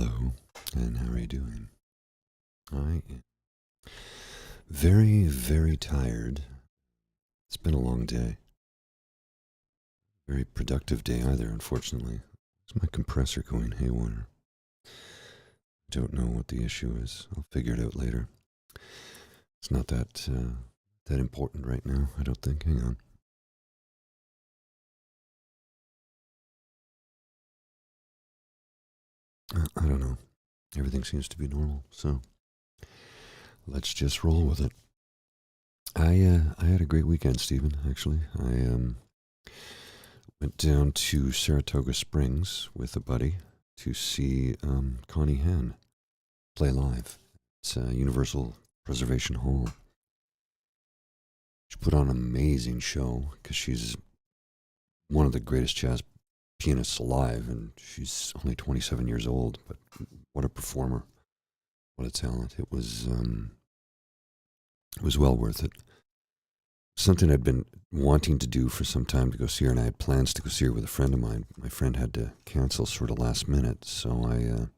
Hello, and how are you doing? I am very, very tired. It's been a long day. Very productive day either, unfortunately. Is my compressor going haywire? Don't know what the issue is. I'll figure it out later. It's not that important right now, I don't think. Hang on. I don't know. Everything seems to be normal, so let's just roll with it. I had a great weekend, Stephen. Actually, I went down to Saratoga Springs with a buddy to see Connie Hann play live. It's Universal Preservation Hall. She put on an amazing show because she's one of the greatest jazz pianists alive, and she's only 27 years old. But what a performer! What a talent! It was well worth it. Something I'd been wanting to do for some time to go see her, and I had plans to go see her with a friend of mine. My friend had to cancel sort of last minute, so I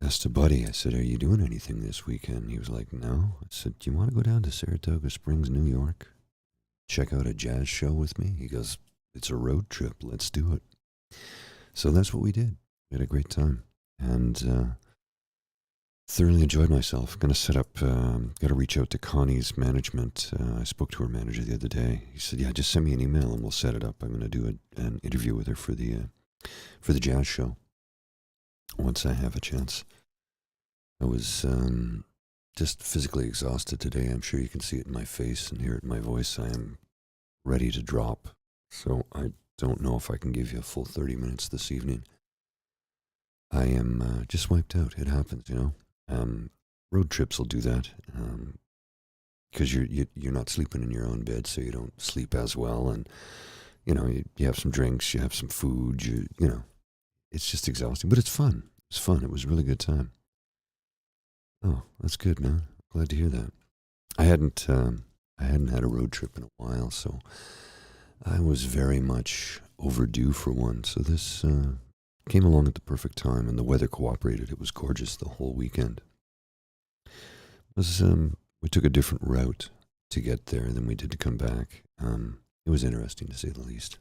asked a buddy. I said, "Are you doing anything this weekend?" He was like, "No." I said, "Do you want to go down to Saratoga Springs, New York, check out a jazz show with me?" He goes, "It's a road trip. Let's do it." So that's what we did. We had a great time, and thoroughly enjoyed myself. Going to set up, got to reach out to Connie's management. I spoke to her manager the other day. He said, "Yeah, just send me an email and we'll set it up." I'm going to do an interview with her for the jazz show once I have a chance. I was just physically exhausted today. I'm sure you can see it in my face and hear it in my voice. I am ready to drop. So I don't know if I can give you a full 30 minutes this evening. I am just wiped out. It happens, you know. Road trips will do that because you're not sleeping in your own bed, so you don't sleep as well, and you have some drinks, you have some food, it's just exhausting, but it's fun. It's fun. It was a really good time. Oh, that's good, man. Glad to hear that. I hadn't had a road trip in a while, so I was very much overdue for one. So this came along at the perfect time, and the weather cooperated. It was gorgeous the whole weekend. We took a different route to get there than we did to come back. It was interesting to say the least.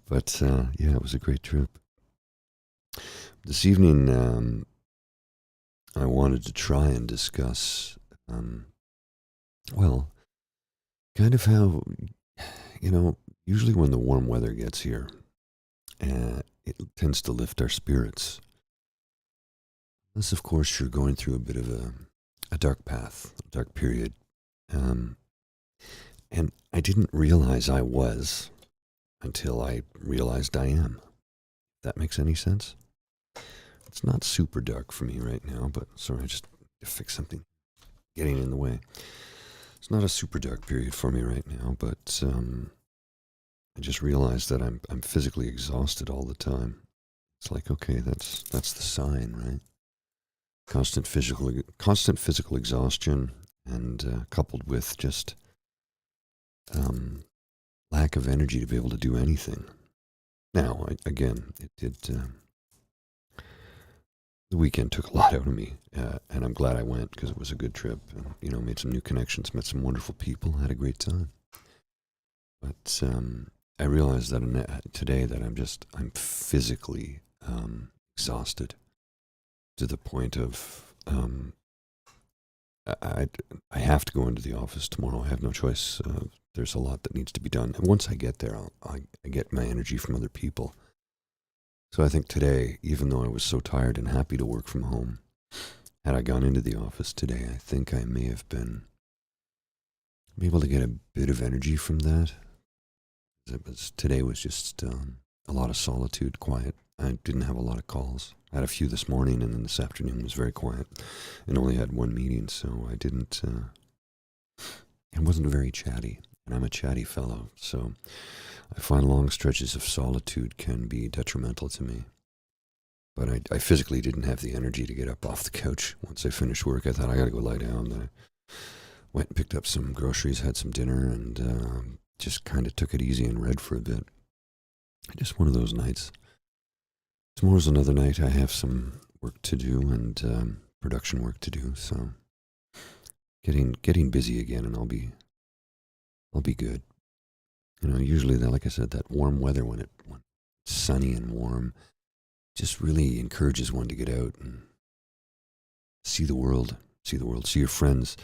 But yeah, it was a great trip. This evening, I wanted to try and discuss, well, kind of how, usually when the warm weather gets here, it tends to lift our spirits. Unless, of course, you're going through a bit of a dark path, a dark period. And I didn't realize I was until I realized I am. If that makes any sense? It's not super dark for me right now, but sorry, I just to fix something getting in the way. It's not a super dark period for me right now, but I just realized that I'm physically exhausted all the time. It's like, okay, that's the sign, right? Constant physical exhaustion, and coupled with just lack of energy to be able to do anything. Now, again, it did. The weekend took a lot out of me, and I'm glad I went because it was a good trip. And made some new connections, met some wonderful people, had a great time. But I realized that today that I'm physically exhausted to the point of I have to go into the office tomorrow. I have no choice. There's a lot that needs to be done, and once I get there, I get my energy from other people. So I think today, even though I was so tired and happy to work from home, had I gone into the office today, I think I may have been able to get a bit of energy from that. Today was just a lot of solitude, quiet. I didn't have a lot of calls. I had a few this morning, and then this afternoon was very quiet, and only had one meeting, so I wasn't very chatty, and I'm a chatty fellow, so I find long stretches of solitude can be detrimental to me. But I physically didn't have the energy to get up off the couch. Once I finished work, I thought I got to go lie down. Then I went and picked up some groceries, had some dinner, and just kind of took it easy and read for a bit. Just one of those nights. tomorrow's another night. I have some work to do and production work to do. So getting busy again, and I'll be good. Usually that, like I said, that warm weather when it's sunny and warm just really encourages one to get out and see the world, see your friends,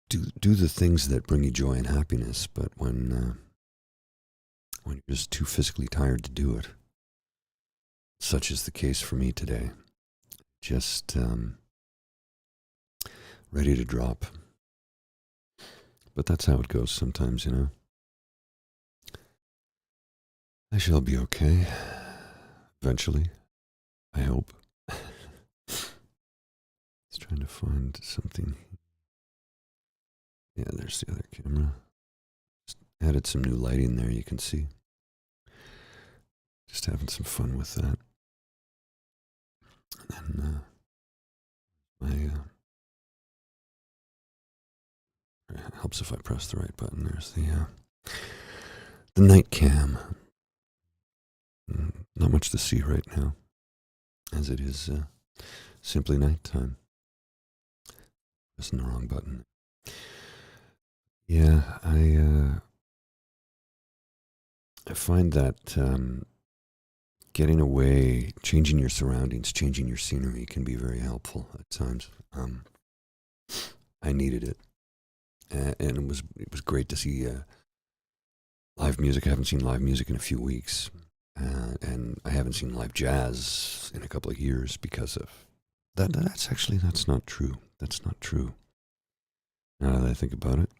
do the things that bring you joy and happiness. But when you're just too physically tired to do it, such is the case for me today, just ready to drop. But that's how it goes sometimes, I shall be okay. Eventually, I hope. Just trying to find something. Yeah, there's the other camera. Just added some new lighting there, you can see. Just having some fun with that. And it helps if I press the right button. There's the night cam. Not much to see right now, as it is simply nighttime. Pressing the wrong button. Yeah, I find that getting away, changing your surroundings, changing your scenery can be very helpful at times. I needed it, and it was great to see live music. I haven't seen live music in a few weeks, and I haven't seen live jazz in a couple of years because of that. That's not true. That's not true. Now that I think about it,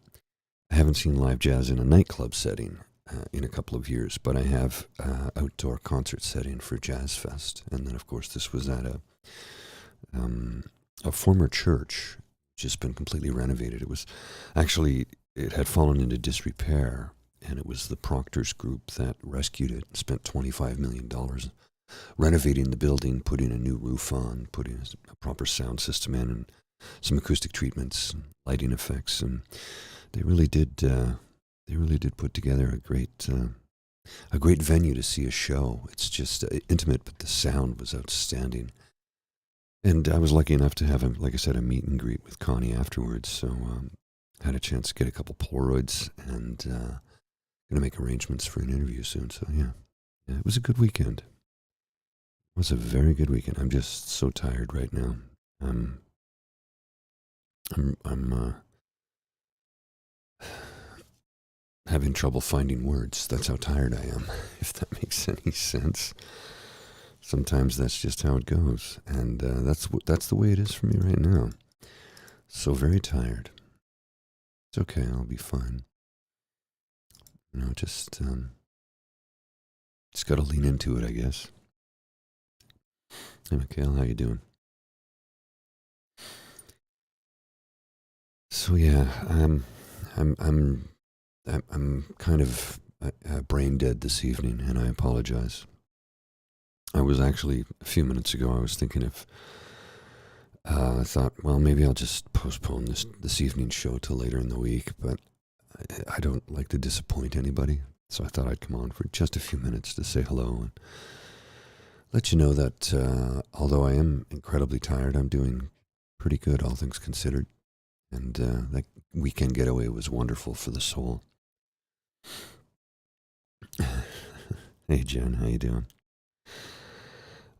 I haven't seen live jazz in a nightclub setting in a couple of years, but I have outdoor concert setting for Jazz Fest, and then of course this was at a former church, which has been completely renovated. It had fallen into disrepair, and it was the Proctor's group that rescued it. Spent $25 million renovating the building, putting a new roof on, putting a proper sound system in, and some acoustic treatments, and lighting effects, and they really did. They really did put together a great venue to see a show. It's just intimate, but the sound was outstanding. And I was lucky enough to have, like I said, a meet and greet with Connie afterwards. So I had a chance to get a couple Polaroids, and going to make arrangements for an interview soon. So yeah, it was a good weekend. It was a very good weekend. I'm just so tired right now. I'm having trouble finding words. That's how tired I am, if that makes any sense. Sometimes that's just how it goes, and that's the way it is for me right now. So very tired. It's okay. I'll be fine. Just got to lean into it, I guess. Hey, Mikhail, how you doing? So yeah, I'm kind of brain dead this evening, and I apologize. I was actually, a few minutes ago, I was thinking if I thought, well, maybe I'll just postpone this evening's show till later in the week, but I don't like to disappoint anybody, so I thought I'd come on for just a few minutes to say hello and let you know that although I am incredibly tired, I'm doing pretty good, all things considered, and that weekend getaway was wonderful for the soul. Hey, Jen, how you doing?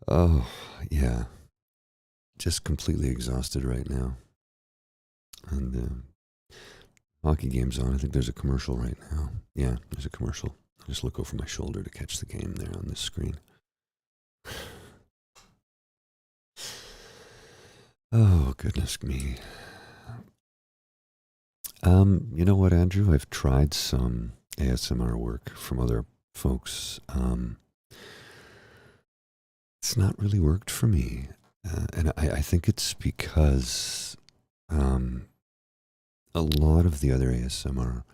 Oh, yeah. Just completely exhausted right now. And hockey game's on. I think there's a commercial right now. Yeah, there's a commercial. I just look over my shoulder to catch the game there on this screen. Oh, goodness me. You know what, Andrew? I've tried some ASMR work from other folks. It's not really worked for me. And I think it's because a lot of the other ASMR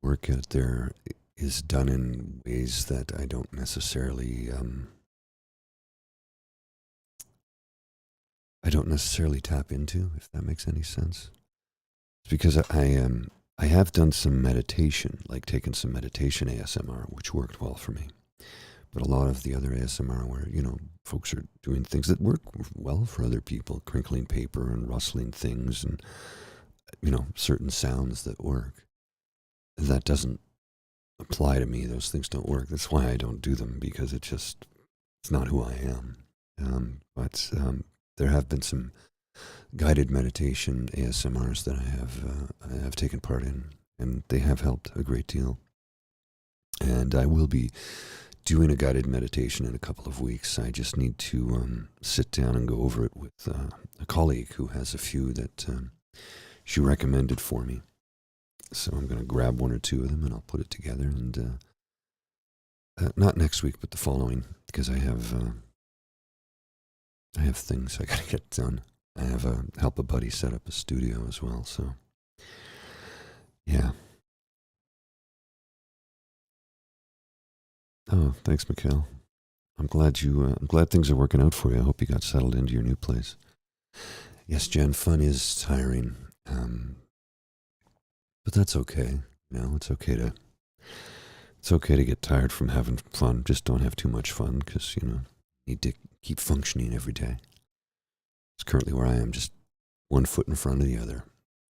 work out there is done in ways that I don't necessarily tap into, if that makes any sense. It's because I have done some meditation, like taken some meditation ASMR, which worked well for me. but a lot of the other ASMR where, folks are doing things that work well for other people, crinkling paper and rustling things and, certain sounds that work. That doesn't apply to me. Those things don't work. That's why I don't do them, because it's not who I am. But there have been some guided meditation ASMRs that I have taken part in, and they have helped a great deal. And I will be doing a guided meditation in a couple of weeks. I just need to sit down and go over it with a colleague who has a few that she recommended for me. So I'm going to grab one or two of them and I'll put it together. And not next week, but the following, because I have things I got to get done. I have help a buddy set up a studio as well. So yeah. Oh, thanks, Mikhail. I'm glad I'm glad things are working out for you. I hope you got settled into your new place. Yes, Jen, fun is tiring, but that's okay. It's okay to get tired from having fun. Just don't have too much fun, because you need to keep functioning every day. It's currently where I am, just one foot in front of the other.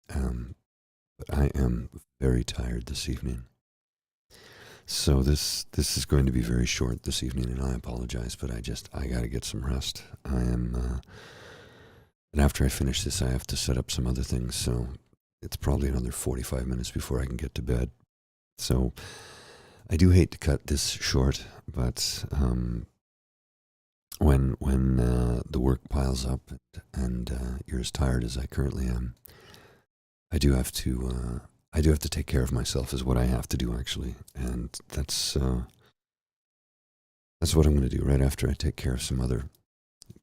But I am very tired this evening. So this is going to be very short this evening, and I apologize, but I got to get some rest. I am, and after I finish this, I have to set up some other things, so it's probably another 45 minutes before I can get to bed. So I do hate to cut this short, but when the work piles up and you're as tired as I currently am, I do have to take care of myself, is what I have to do, actually. And that's what I'm going to do. Right after I take care of some other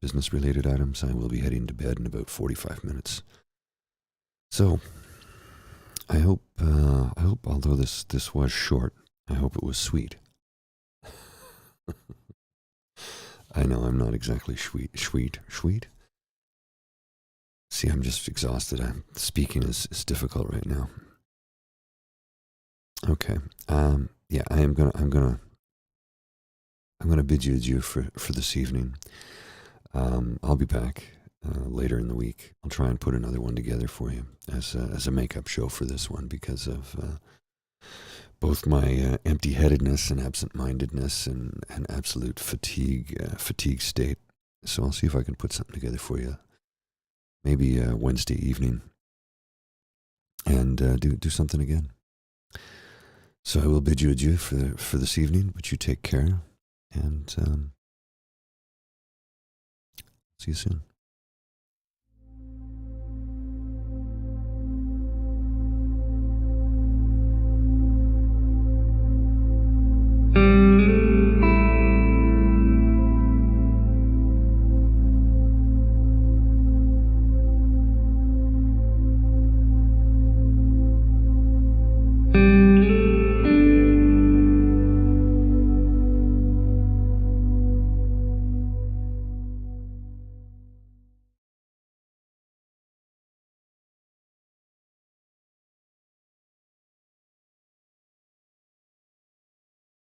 business-related items, I will be heading to bed in about 45 minutes. So I hope, although this was short, I hope it was sweet. I know I'm not exactly sweet. See, I'm just exhausted. Speaking is difficult right now. Okay. Yeah, I'm gonna bid you adieu for this evening. I'll be back later in the week. I'll try and put another one together for you as a makeup show for this one, because of both my empty-headedness and absent-mindedness and absolute fatigue state. So I'll see if I can put something together for you, maybe Wednesday evening, and do something again. So I will bid you adieu for this evening, but you take care, and see you soon.